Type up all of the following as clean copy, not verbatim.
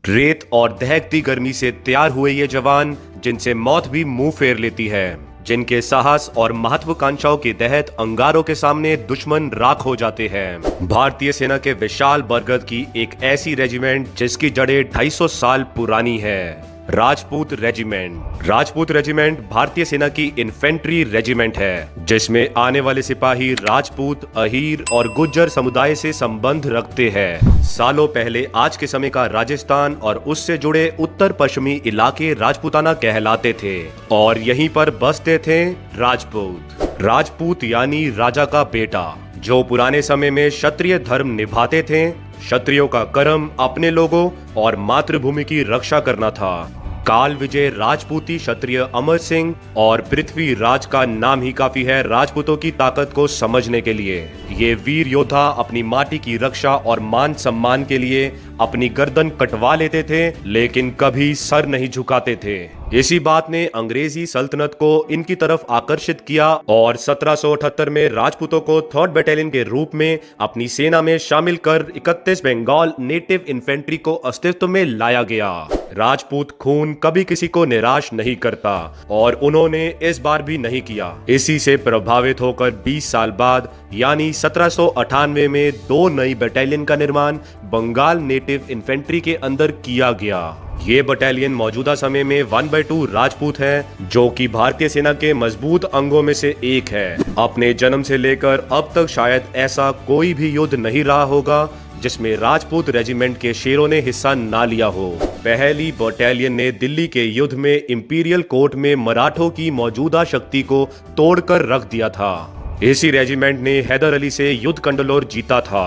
रेत और दहकती गर्मी से तैयार हुए ये जवान, जिनसे मौत भी मुंह फेर लेती है, जिनके साहस और महत्वाकांक्षाओं के तहत अंगारों के सामने दुश्मन राख हो जाते हैं। भारतीय सेना के विशाल बरगद की एक ऐसी रेजिमेंट जिसकी जड़ें 250 साल पुरानी है, राजपूत रेजिमेंट। राजपूत रेजिमेंट भारतीय सेना की इन्फेंट्री रेजिमेंट है, जिसमें आने वाले सिपाही राजपूत, अहीर और गुज्जर समुदाय से संबंध रखते हैं। सालों पहले आज के समय का राजस्थान और उससे जुड़े उत्तर पश्चिमी इलाके राजपूताना कहलाते थे और यहीं पर बसते थे राजपूत। राजपूत यानी राजा का बेटा, जो पुराने समय में क्षत्रिय धर्म निभाते थे। क्षत्रियों का कर्म अपने लोगों और मातृभूमि की रक्षा करना था। काल विजय राजपूती क्षत्रिय अमर सिंह और पृथ्वी राज का नाम ही काफी है राजपूतों की ताकत को समझने के लिए। ये वीर योद्धा अपनी माटी की रक्षा और मान सम्मान के लिए अपनी गर्दन कटवा लेते थे, लेकिन कभी सर नहीं झुकाते थे। इसी बात ने अंग्रेजी सल्तनत को इनकी तरफ आकर्षित किया और 1778 में राजपूतों को 3rd बटालियन के रूप में अपनी सेना में शामिल कर 31 बंगाल नेटिव इन्फेंट्री को अस्तित्व में लाया गया। राजपूत खून कभी किसी को निराश नहीं करता और उन्होंने इस बार भी नहीं किया। इसी से प्रभावित होकर 20 साल बाद यानी 1798 में 2 नई बटालियन का निर्माण बंगाल नेटिव इन्फेंट्री के अंदर किया गया। ये बटालियन मौजूदा समय में 1/2 राजपूत है, जो कि भारतीय सेना के मजबूत अंगों में से एक है। अपने जन्म से लेकर अब तक शायद ऐसा कोई भी युद्ध नहीं रहा होगा जिसमें राजपूत रेजिमेंट के शेरों ने हिस्सा ना लिया हो। पहली बटालियन ने दिल्ली के युद्ध में इंपीरियल कोर्ट में मराठों की मौजूदा शक्ति को तोड़कर रख दिया था। इसी रेजिमेंट ने हैदर अली से युद्ध कंडलोर जीता था।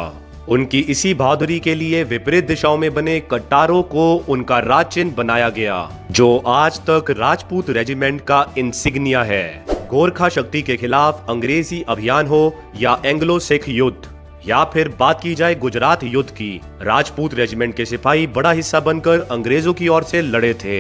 उनकी इसी बहादुरी के लिए विपरीत दिशाओं में बने कटारों को उनका राज चिन्ह बनाया गया, जो आज तक राजपूत रेजिमेंट का इंसिग्निया है। गोरखा शक्ति के खिलाफ अंग्रेजी अभियान हो या एंग्लो सिख युद्ध या फिर बात की जाए गुजरात युद्ध की, राजपूत रेजिमेंट के सिपाही बड़ा हिस्सा बनकर अंग्रेजों की ओर से लड़े थे।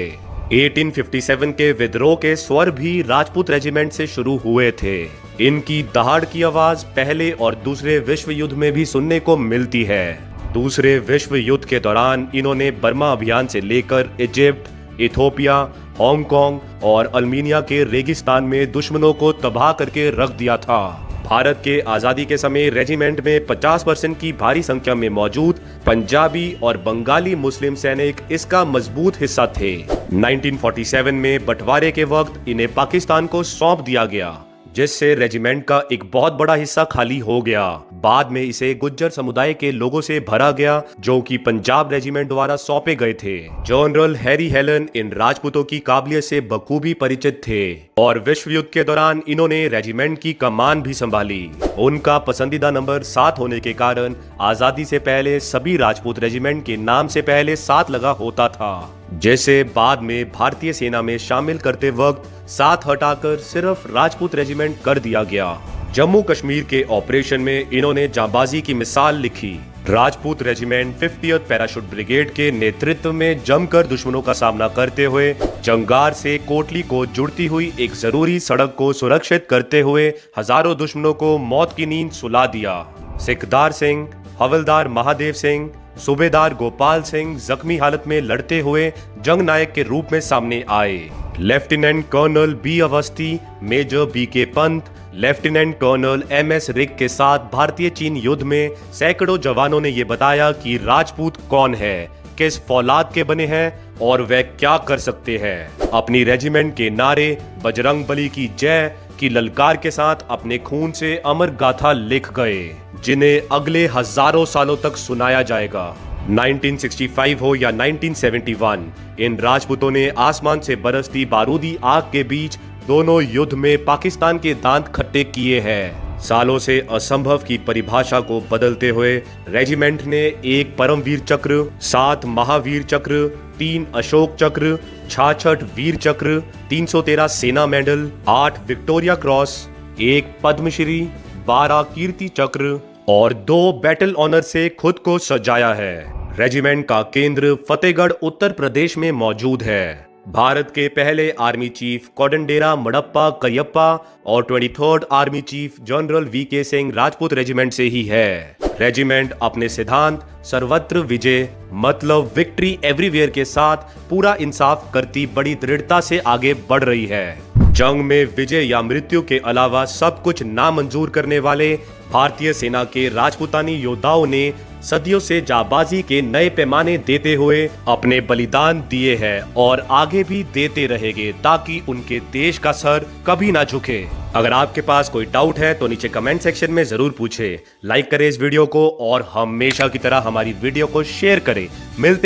1857 के विद्रोह के स्वर भी राजपूत रेजिमेंट से शुरू हुए थे। इनकी दहाड़ की आवाज पहले और दूसरे विश्व युद्ध में भी सुनने को मिलती है। दूसरे विश्व युद्ध के दौरान इन्होंने बर्मा अभियान से लेकर इजिप्ट, इथोपिया, हांगकांग और अर्मीनिया के रेगिस्तान में दुश्मनों को तबाह करके रख दिया था। भारत के आजादी के समय रेजिमेंट में 50% की भारी संख्या में मौजूद पंजाबी और बंगाली मुस्लिम सैनिक इसका मजबूत हिस्सा थे। 1947 में बंटवारे के वक्त इन्हें पाकिस्तान को सौंप दिया गया, जिससे रेजिमेंट का एक बहुत बड़ा हिस्सा खाली हो गया। बाद में इसे गुज्जर समुदाय के लोगों से भरा गया, जो कि पंजाब रेजिमेंट द्वारा सौंपे गए थे। जनरल हैरी हेलन इन राजपूतों की काबिलियत से बखूबी परिचित थे और विश्व युद्ध के दौरान इन्होंने रेजिमेंट की कमान भी संभाली। उनका पसंदीदा नंबर 7 होने के कारण आजादी से पहले सभी राजपूत रेजिमेंट के नाम से पहले 7 लगा होता था, जैसे बाद में भारतीय सेना में शामिल करते वक्त 7 हटाकर सिर्फ राजपूत रेजिमेंट कर दिया गया। जम्मू कश्मीर के ऑपरेशन में इन्होंने जांबाजी की मिसाल लिखी। Rajput regiment 50th parachute brigade के नेतृत्व में जमकर दुश्मनों का सामना करते हुए जंगार से कोटली को जुड़ती हुई एक जरूरी सड़क को सुरक्षित करते हुए हजारों दुश्मनों को मौत की नींद सुला दिया। सिकदार सिंह, हवलदार महादेव सिंह, सूबेदार गोपाल सिंह जख्मी हालत में लड़ते हुए जंग नायक के रूप में सामने आए। Lieutenant colonel B Awasthi, major B K Pant, lieutenant colonel MS रिक के साथ भारतीय चीन युद्ध में सैकड़ों जवानों ने यह बताया कि राजपूत कौन है, किस फौलाद के बने हैं और वे क्या कर सकते हैं। अपनी रेजिमेंट के नारे बजरंग बली की जय की ललकार के साथ अपने खून से अमर गाथा लिख गए, जिन्हें अगले हजारों सालों तक सुनाया जाएगा। 1965 हो या 1971, इन राजपूतों ने आसमान से बरसती बारूदी आग के बीच दोनों युद्ध में पाकिस्तान के दांत खट्टे किए हैं। सालों से असंभव की परिभाषा को बदलते हुए रेजिमेंट ने 1 परमवीर चक्र, 7 महावीर चक्र, 3 अशोक चक्र, 66 वीर चक्र, 313 सेना मेडल, 8 विक्टोरिया क्रॉस, 1 पद्मश्री, 12 कीर्ति चक्र और 2 बैटल ऑनर से खुद को सजाया है। रेजिमेंट का केंद्र फतेहगढ़ उत्तर प्रदेश में मौजूद है। भारत के पहले आर्मी चीफ कोडंडेरा मडप्पा कयप्पा और 23rd army chief general V K Singh Rajput regiment से ही है। रेजिमेंट अपने सिद्धांत सर्वत्र विजय मतलब विक्ट्री एवरीवेयर के साथ पूरा इंसाफ करती बड़ी दृढ़ता से आगे बढ़ रही है। जंग में विजय या मृत्यु के अलावा सब कुछ नामंजूर करने वाले भारतीय सेना के राजपूतानी योद्धाओं ने सदियों से जाबाजी के नए पैमाने देते हुए अपने बलिदान दिए हैं और आगे भी देते रहेंगे ताकि उनके देश का सर कभी ना झुके। अगर आपके पास कोई डाउट है तो नीचे कमेंट सेक्शन में जरूर पूछें। लाइक करें इस वीडियो को और हमेशा की तरह हमारी वीडियो को शेयर करें। मिलते